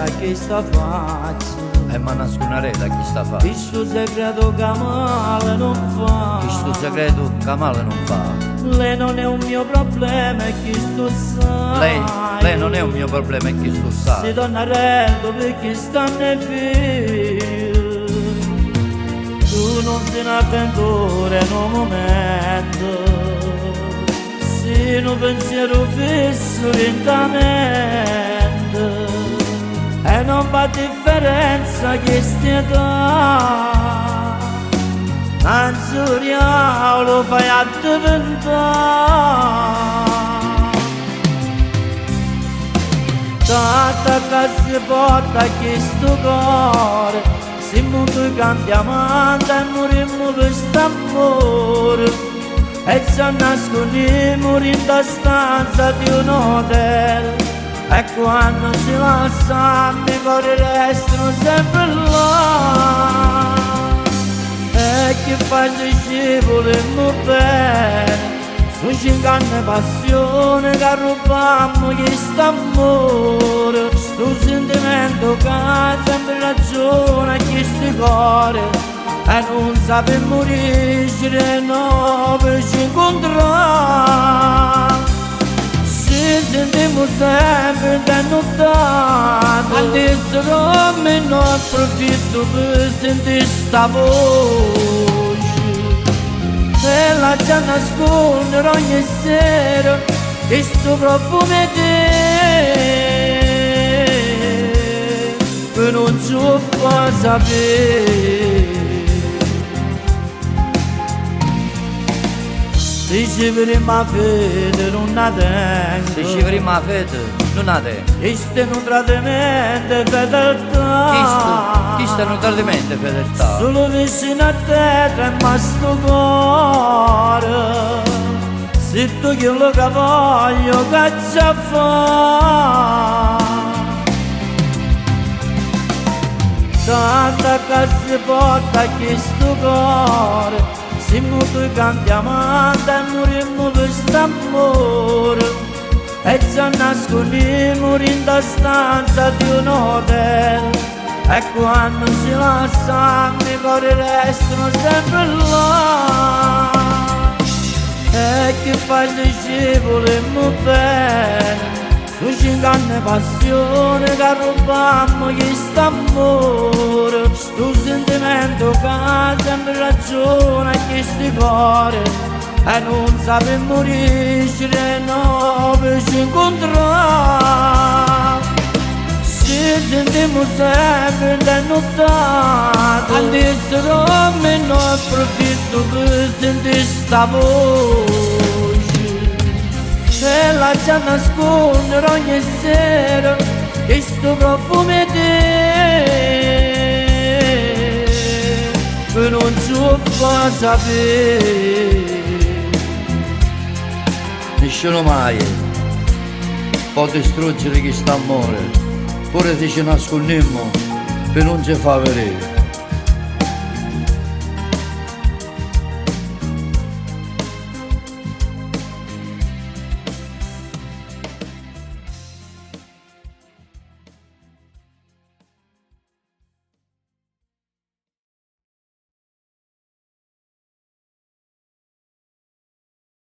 da chi sta faccia. E ma nasconderete chi sta fa. Questo segreto che male non fa. Questo segreto che male non fa. Lei non è un mio problema e chi sto sa. Lei non è un mio problema e chi sto sa. Si tornerebbe perché stanno i figli. Tu non sei un'avventura in un momento. Sei un pensiero fisso lentamente. E non fa differenza che stia età. Anzi, lo fai a diventare. Tanta che si porta questo cuore. Siamo due cambiamenti e morimmo per st'amore. E ci nascondiamo in la stanza di un hotel. E quando ci lasciamo i cuori restano sempre là. E che fa se scivolemmo bene. Su 5 anni passione che rubammo questo amore. Sto sentimento che ha sempre ragione a questo cuore. E non sapemmo riuscire no per ci incontrare. Ci sentiamo sempre da nottata. All'estero me ne approfitto per sentire sta voce. E la già nascondere ogni sera questo profumo di te. Che non ci fa sapere. Dici prima fede non la tengo. Dici prima fede non la tengo. Questo è un tradimento e fedeltà. Questo è un tradimento e fedeltà. Solo vicino a te trema sto cuore. Se tu quello che voglio che ci fa. Tanta che si porta questo cuore. Siamo due cambiamenti e morimmo per st'amore. E ci nascondiamo in la stanza di un hotel. E quando ci lasciamo i cuori restano sempre là. E che fa se scivolemmo bene. Su 5 anni passione che rubammo questo amore. Sto sentimento che ha sempre ragione a questo cuore. E non sapemmo riuscire no per ci incontrare. Ci sentiamo sempre da nottata. All'estero me ne approfitto per sentire sta voce. E la già nascondere ogni sera questo profumo di te. Che non ci fa sapere. Nessuno mai può distruggere questo amore. Pure se ci nascondiamo per non ci fa vedere.